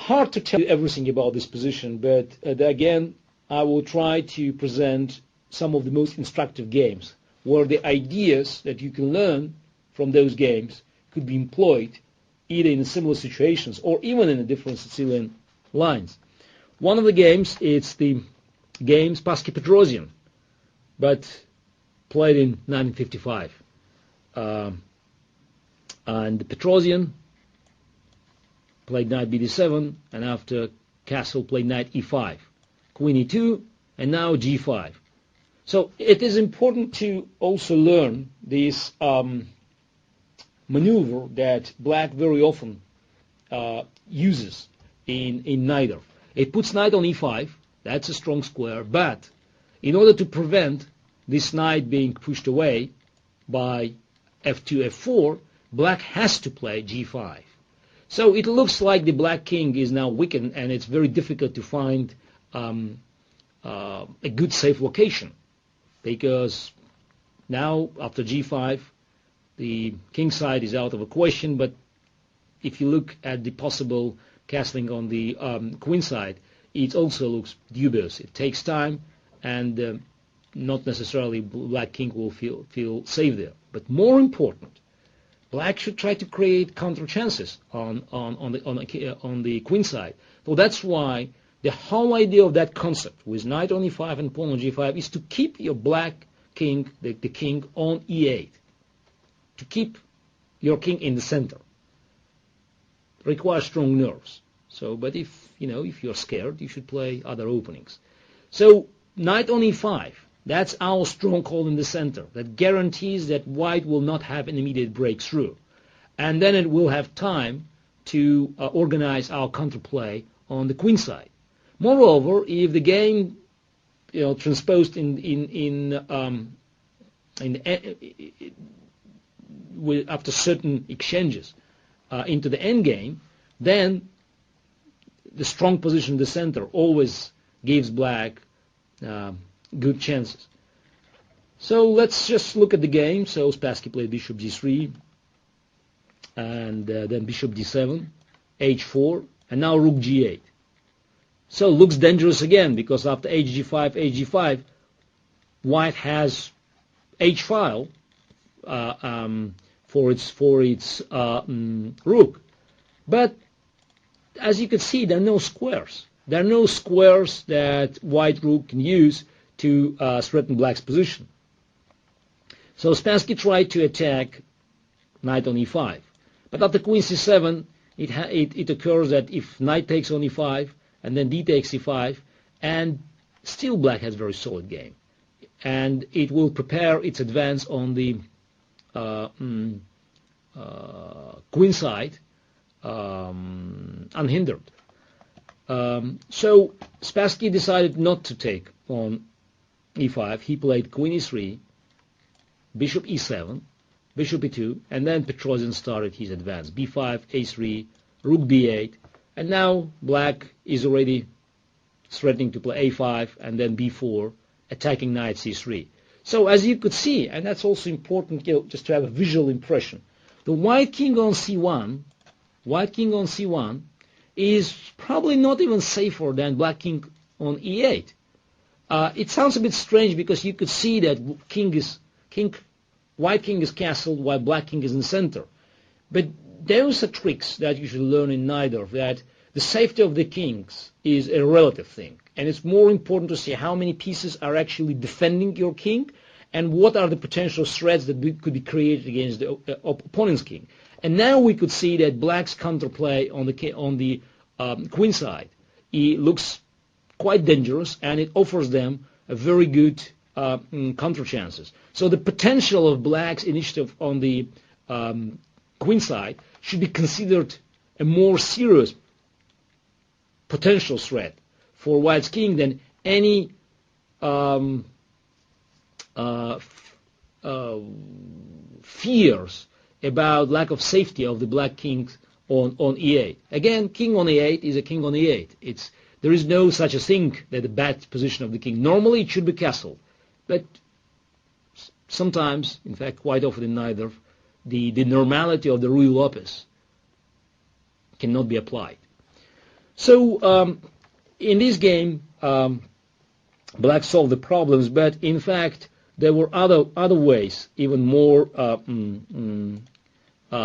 hard to tell you everything about this position, but again, I will try to present some of the most instructive games where the ideas that you can learn from those games could be employed either in similar situations or even in a different Sicilian lines. One of the games is the games Paschi Petrosian, but played in 1955. And the Petrosian played knight bd7, and after castle played knight e5, queen e2, and now g5. So it is important to also learn this maneuver that black very often uses in Najdorf. It puts knight on e5, that's a strong square, but in order to prevent this knight being pushed away by f2, f4, black has to play g5. So it looks like the black king is now weakened, and it's very difficult to find a good safe location, because now after g5 the king side is out of the question. But if you look at the possible castling on the queen side, it also looks dubious. It takes time, and not necessarily black king will feel safe there. But more important, black should try to create counter chances on the queen side. So that's why the whole idea of that concept with knight on e5 and pawn on g5 is to keep your black king, the king, on e8, to keep your king in the center. It requires strong nerves. So, but if you're scared, you should play other openings. So knight on e5. That's our stronghold in the center. That guarantees that white will not have an immediate breakthrough. And then it will have time to organize our counterplay on the queen side. Moreover, if the game transposed after certain exchanges into the end game, then the strong position in the center always gives black good chances. So let's just look at the game. So Spassky played bishop g3, and then bishop d7, h4, and now rook g8. So looks dangerous again, because after hg5, white has h file for its rook. But as you can see, there are no squares. There are no squares that white rook can use to threaten black's position. So Spassky tried to attack knight on e5. But after queen c7, it occurs that if knight takes on e5, and then d takes e5, and still black has a very solid game. And it will prepare its advance on the queen side unhindered. So Spassky decided not to take on e5. He played queen e3, bishop e7, bishop e2, and then Petrosian started his advance. b5, a3, rook b8, and now black is already threatening to play a5 and then b4, attacking knight c3. So as you could see, and that's also important, just to have a visual impression, the white king on c1, is probably not even safer than black king on e8. It sounds a bit strange, because you could see that white king is castled while black king is in the center. But those are tricks that you should learn in Najdorf, that the safety of the kings is a relative thing. And it's more important to see how many pieces are actually defending your king, and what are the potential threats that could be created against the opponent's king. And now we could see that black's counterplay on the queen side, it looks quite dangerous, and it offers them a very good counter chances. So the potential of black's initiative on the queen side should be considered a more serious potential threat for white's king than any fears about lack of safety of the black king on e8. Again, king on e8 is a king on e8. There is no such a thing that a bad position of the king. Normally it should be castled, but sometimes, in fact quite often in Najdorf, the normality of the Ruy Lopez cannot be applied. So in this game, black solved the problems, but in fact there were other ways, even more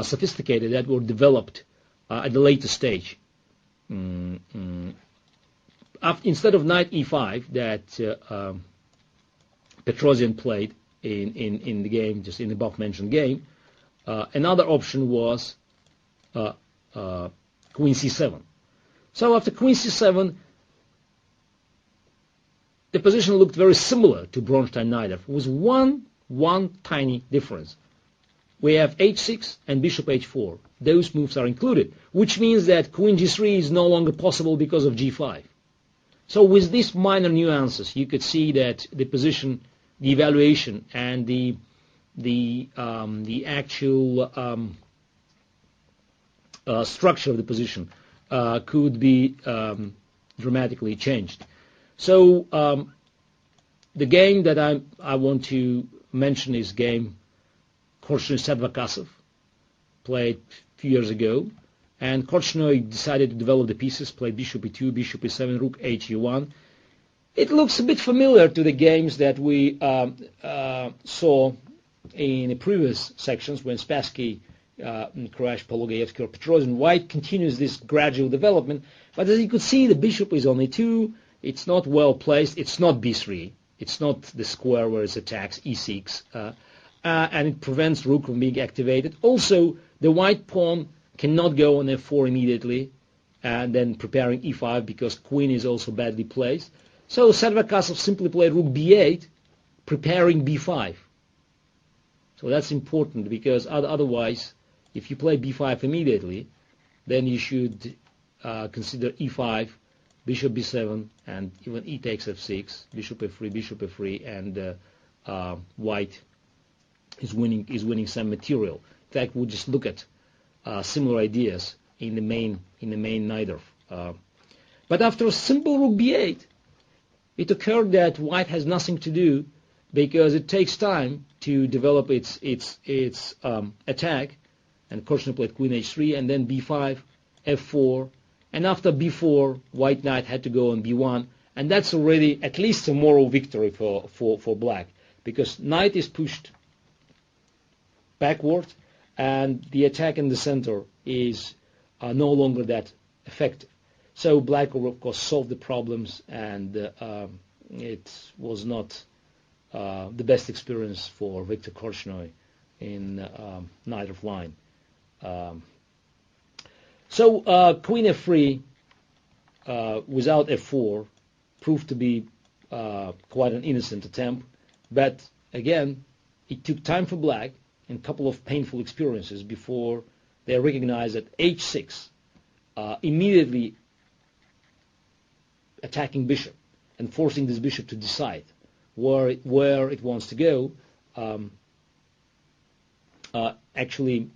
sophisticated, that were developed at the later stage. Instead of knight e5 that Petrosian played in the game, just in the above-mentioned game, another option was queen c7. So after queen c7, the position looked very similar to Bronstein-Najdorf, with one tiny difference. We have h6 and bishop h4. Those moves are included, which means that queen g3 is no longer possible because of g5. So with these minor nuances, you could see that the position, the evaluation, and the actual structure of the position could be dramatically changed. So the game that I want to mention is game Korchnoi Kasp, played a few years ago, and Korchnoi decided to develop the pieces, played bishop e2, bishop e7, rook h1. It looks a bit familiar to the games that we saw in the previous sections when Spassky crashed Pologaevsky or Petrosian. White continues this gradual development, but as you could see, the bishop is on e2. It's not well placed. It's not b3. It's not the square where it attacks e6, and it prevents rook from being activated. Also, the white pawn cannot go on f4 immediately, and then preparing e5 because queen is also badly placed. So Kasp simply played rook b8, preparing b5. So that's important because otherwise, if you play b5 immediately, then you should consider e5, bishop b7, and even e takes f6, bishop f3, and white is winning some material. In fact, we'll just look at similar ideas in the main Najdorf. But after a simple rook b8, it occurred that white has nothing to do because it takes time to develop its attack, and Korchnoi played queen h3, and then b5, f4, and after b4, white knight had to go on b1, and that's already at least a moral victory for black, because knight is pushed backward, and the attack in the center is no longer that effective. So black, of course, solved the problems, and it was not the best experience for Viktor Korchnoi in Najdorf line. So queen f3 without f4 proved to be quite an innocent attempt, but again, it took time for black and a couple of painful experiences before they recognized that h6 immediately attacking bishop and forcing this bishop to decide where it wants to go actually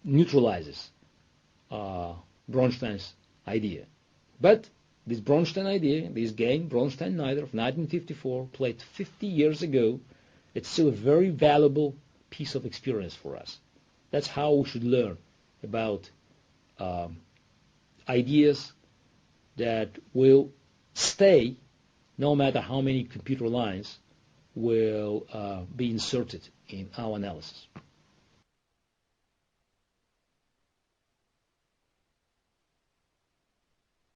neutralizes Bronstein's idea. But this Bronstein idea, this game, Bronstein-Najdorf, 1954, played 50 years ago, it's still a very valuable piece of experience for us. That's how we should learn about ideas that will stay no matter how many computer lines will be inserted in our analysis.